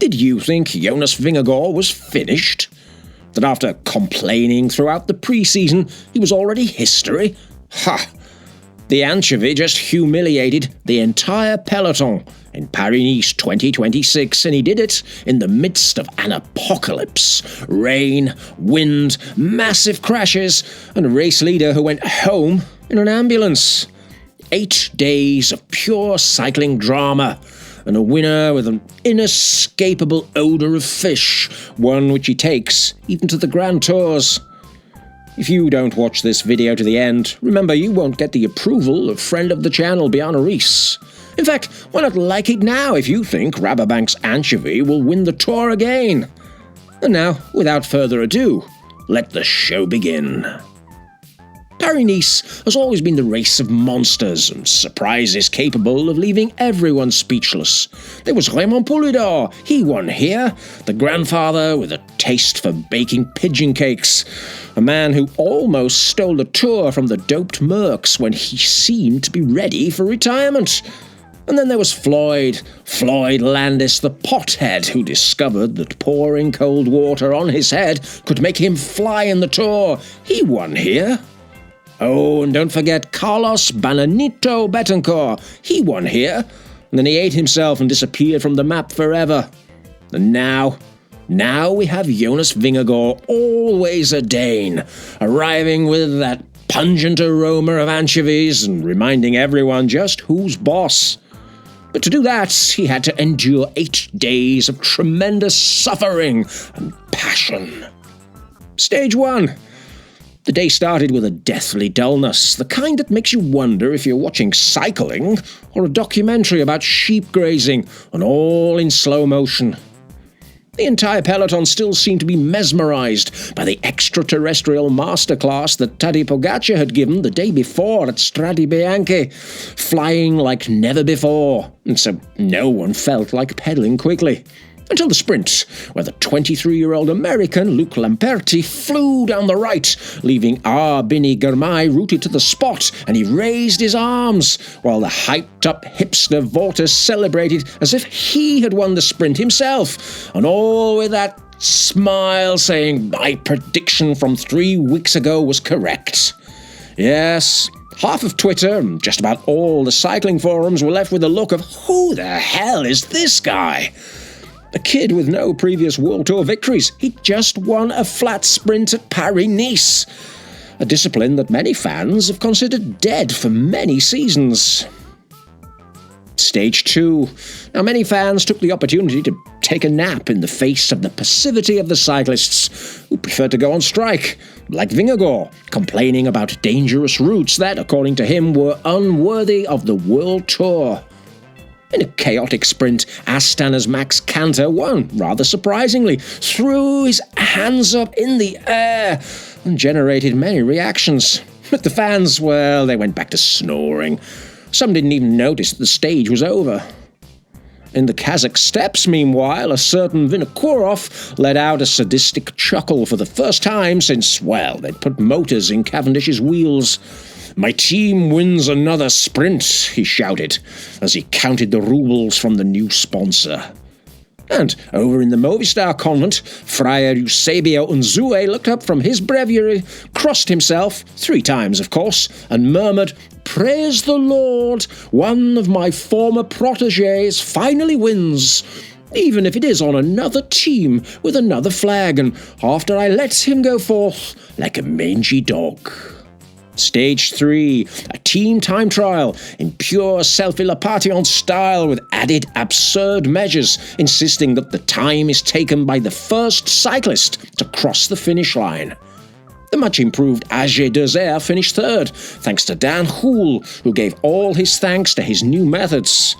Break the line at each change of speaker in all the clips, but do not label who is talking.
Did you think Jonas Vingegaard was finished? That after complaining throughout the pre-season, he was already history? Ha! The anchovy just humiliated the entire peloton in Paris-Nice 2026, and he did it in the midst of an apocalypse. Rain, wind, massive crashes, and a race leader who went home in an ambulance. 8 days of pure cycling drama, and a winner with an inescapable odour of fish, one which he takes even to the Grand Tours. If you don't watch this video to the end, remember you won't get the approval of friend of the channel Bjarne Riis. In fact, why not like it now if you think Rabobank's anchovy will win the Tour again? And now, without further ado, let the show begin. Paris-Nice has always been the race of monsters and surprises capable of leaving everyone speechless. There was Raymond Poulidor, he won here, the grandfather with a taste for baking pigeon cakes, a man who almost stole the Tour from the doped Mercs when he seemed to be ready for retirement. And then there was Floyd Landis, the pothead, who discovered that pouring cold water on his head could make him fly in the Tour. He won here. Oh, and don't forget Carlos Bananito Betancourt. He won here, and then he ate himself and disappeared from the map forever. And now we have Jonas Vingegaard, always a Dane, arriving with that pungent aroma of anchovies and reminding everyone just who's boss. But to do that, he had to endure 8 days of tremendous suffering and passion. Stage 1. The day started with a deathly dullness, the kind that makes you wonder if you're watching cycling or a documentary about sheep grazing, and all in slow motion. The entire peloton still seemed to be mesmerized by the extraterrestrial masterclass that Tadej Pogačar had given the day before at Strade Bianche, flying like never before, and so no one felt like pedaling quickly. Until the sprint, where the 23-year-old American Luc Lamperti flew down the right, leaving Bini Girmay rooted to the spot, and he raised his arms, while the hyped-up hipster Volta celebrated as if he had won the sprint himself, and all with that smile saying, "My prediction from 3 weeks ago was correct." Yes, half of Twitter and just about all the cycling forums were left with a look of, who the hell is this guy? A kid with no previous World Tour victories. He just won a flat sprint at Paris-Nice, a discipline that many fans have considered dead for many seasons. Stage 2. Now, many fans took the opportunity to take a nap in the face of the passivity of the cyclists, who preferred to go on strike, like Vingegaard, complaining about dangerous routes that, according to him, were unworthy of the World Tour. In a chaotic sprint, Astana's Max Canter won, rather surprisingly, threw his hands up in the air and generated many reactions. But the fans, well, they went back to snoring. Some didn't even notice that the stage was over. In the Kazakh steppes, meanwhile, a certain Vinokourov let out a sadistic chuckle for the first time since, well, they'd put motors in Cavendish's wheels. "My team wins another sprint," he shouted, as he counted the rubles from the new sponsor. And over in the Movistar convent, Friar Eusebio Unzue looked up from his breviary, crossed himself, 3 times of course, and murmured, "Praise the Lord, one of my former protégés finally wins, even if it is on another team with another flag, and after I let him go forth like a mangy dog." Stage 3, a team time trial in pure selfie-la-patillon style with added absurd measures, insisting that the time is taken by the first cyclist to cross the finish line. The much-improved AG Desert finished 3rd, thanks to Dan Houle, who gave all his thanks to his new methods.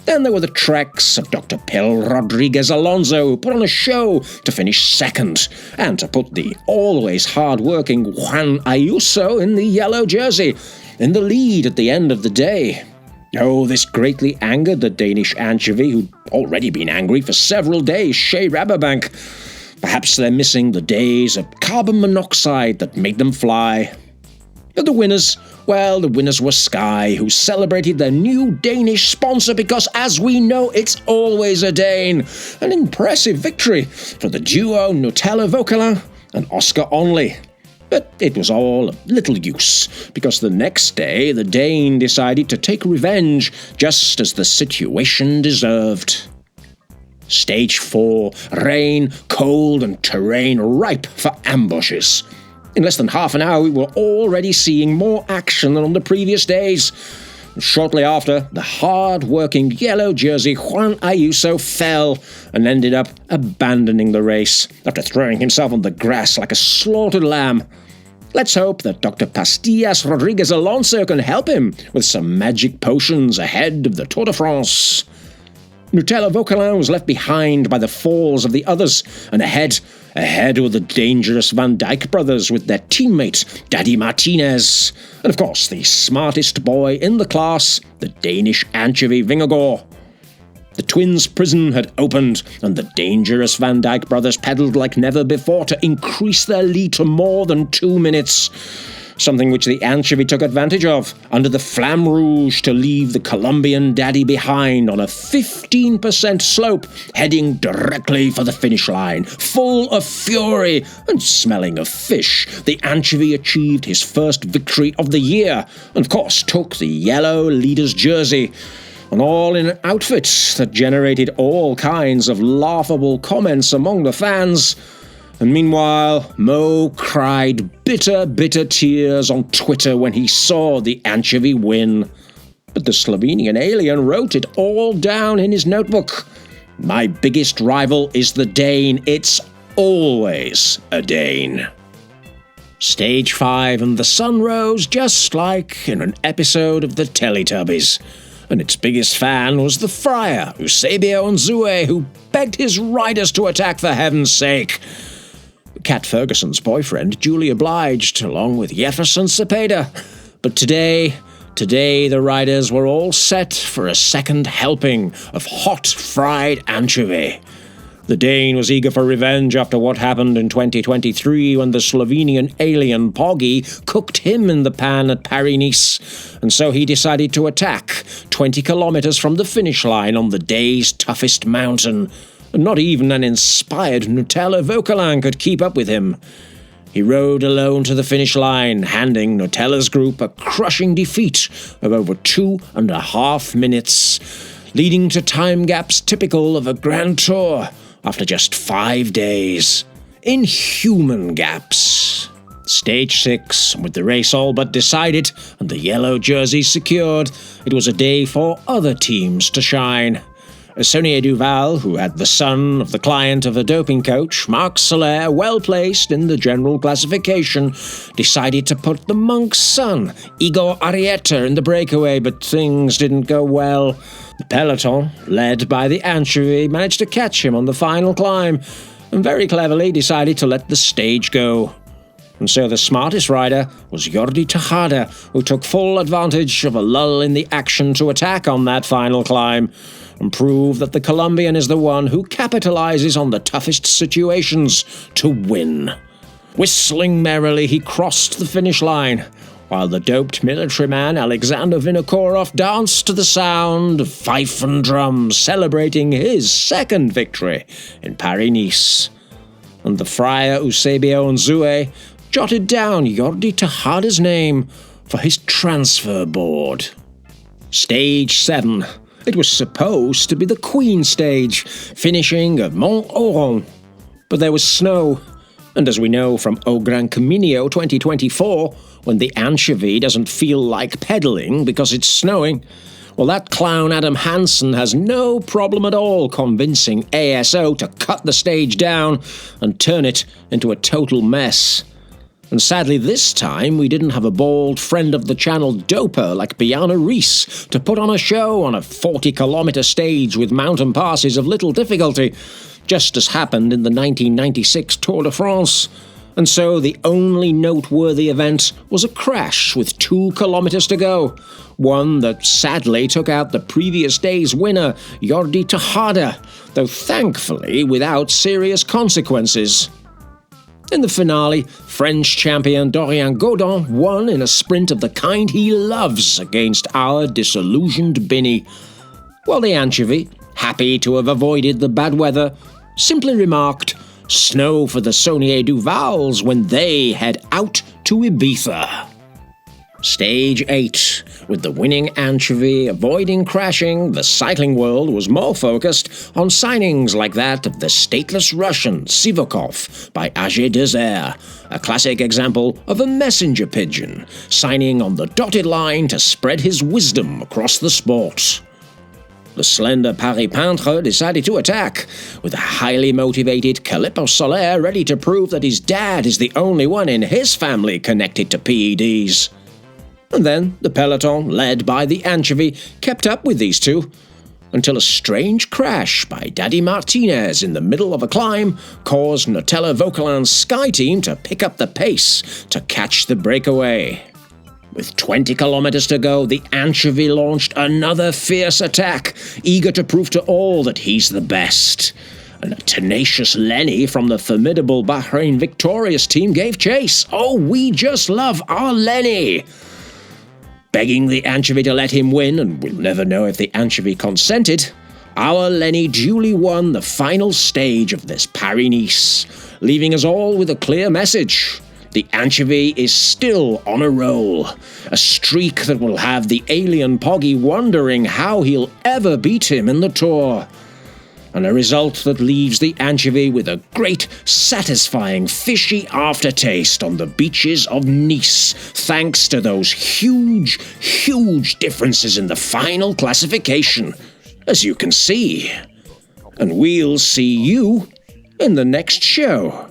Then there were the treks of Dr. Pel Rodriguez Alonso, who put on a show to finish 2nd, and to put the always hard-working Juan Ayuso in the yellow jersey in the lead at the end of the day. Oh, this greatly angered the Danish anchovy, who'd already been angry for several days, Shea Rabobank. Perhaps they're missing the days of carbon monoxide that made them fly. But the winners Well, the winners were Sky, who celebrated their new Danish sponsor because, as we know, it's always a Dane. An impressive victory for the duo Nutella-Vauquelin and Oscar Onley. But it was all of little use, because the next day the Dane decided to take revenge, just as the situation deserved. Stage 4, rain, cold and terrain ripe for ambushes. In less than half an hour we were already seeing more action than on the previous days. Shortly after, the hard-working yellow jersey Juan Ayuso fell and ended up abandoning the race after throwing himself on the grass like a slaughtered lamb. Let's hope that Dr. Pastillas Rodriguez Alonso can help him with some magic potions ahead of the Tour de France. Nutella-Vauquelin was left behind by the falls of the others, and ahead were the dangerous Van Dijk brothers with their teammate, Daddy Martinez, and of course the smartest boy in the class, the Danish anchovy Vingegaard. The twins' prison had opened, and the dangerous Van Dijk brothers pedalled like never before to increase their lead to more than 2 minutes. Something which the anchovy took advantage of, under the Flamme Rouge, to leave the Colombian daddy behind on a 15% slope, heading directly for the finish line. Full of fury and smelling of fish, the anchovy achieved his first victory of the year, and of course took the yellow leader's jersey, and all in an outfit that generated all kinds of laughable comments among the fans. And meanwhile, Mo cried bitter, bitter tears on Twitter when he saw the anchovy win. But the Slovenian alien wrote it all down in his notebook. My biggest rival is the Dane. It's always a Dane. Stage 5, and the sun rose just like in an episode of the Teletubbies. And its biggest fan was the friar, Eusebio Nzue, who begged his riders to attack for heaven's sake. Cat Ferguson's boyfriend duly obliged, along with Jefferson Cepeda. But today the riders were all set for a second helping of hot fried anchovy. The Dane was eager for revenge after what happened in 2023 when the Slovenian alien Poggi cooked him in the pan at Paris-Nice, and so he decided to attack 20 kilometers from the finish line on the day's toughest mountain. Not even an inspired Nutella-Vauquelin could keep up with him. He rode alone to the finish line, handing Nutella's group a crushing defeat of over 2.5 minutes, leading to time gaps typical of a Grand Tour after just 5 days. Inhuman gaps. Stage 6, with the race all but decided and the yellow jersey secured, it was a day for other teams to shine. Saunier Duval, who had the son of the client of the doping coach, Marc Soler, well placed in the general classification, decided to put the monk's son, Igor Arrieta, in the breakaway, but things didn't go well. The peloton, led by the anchovy, managed to catch him on the final climb, and very cleverly decided to let the stage go. And so the smartest rider was Jordi Tejada, who took full advantage of a lull in the action to attack on that final climb, and prove that the Colombian is the one who capitalizes on the toughest situations to win. Whistling merrily, he crossed the finish line, while the doped military man Alexander Vinokourov danced to the sound of fife and drum, celebrating his second victory in Paris-Nice. And the friar Eusebio Nzue jotted down Jordi Tejada's name for his transfer board. Stage 7. It was supposed to be the Queen stage, finishing at Mont-Auron. But there was snow, and as we know from Au Gran Camino 2024, when the anchovy doesn't feel like pedalling because it's snowing, well, that clown Adam Hansen has no problem at all convincing ASO to cut the stage down and turn it into a total mess. And sadly this time we didn't have a bald friend of the channel doper like Biana Rees to put on a show on a 40-kilometer stage with mountain passes of little difficulty, just as happened in the 1996 Tour de France. And so the only noteworthy event was a crash with 2 kilometers to go, one that sadly took out the previous day's winner, Jordi Tejada, though thankfully without serious consequences. In the finale, French champion Dorian Godin won in a sprint of the kind he loves against our disillusioned Binny, while the anchovy, happy to have avoided the bad weather, simply remarked, "Snow for the Saunier Duvals when they head out to Ibiza." Stage 8. With the winning anchovy avoiding crashing, the cycling world was more focused on signings like that of the stateless Russian Sivakov by AG Desert, a classic example of a messenger pigeon, signing on the dotted line to spread his wisdom across the sport. The slender Paris Peintre decided to attack, with a highly motivated Calippo Soler ready to prove that his dad is the only one in his family connected to PEDs. And then the peloton, led by the anchovy, kept up with these two, until a strange crash by Daddy Martinez in the middle of a climb caused Nutella Vauquelin's Sky team to pick up the pace to catch the breakaway. With 20 kilometers to go, the anchovy launched another fierce attack, eager to prove to all that he's the best. And a tenacious Lenny from the formidable Bahrain Victorious team gave chase. Oh, we just love our Lenny! Begging the anchovy to let him win, and we'll never know if the anchovy consented, our Lenny duly won the final stage of this Paris-Nice, leaving us all with a clear message. The anchovy is still on a roll, a streak that will have the alien Poggy wondering how he'll ever beat him in the Tour. And a result that leaves the anchovy with a great, satisfying, fishy aftertaste on the beaches of Nice, thanks to those huge, huge differences in the final classification, as you can see. And we'll see you in the next show.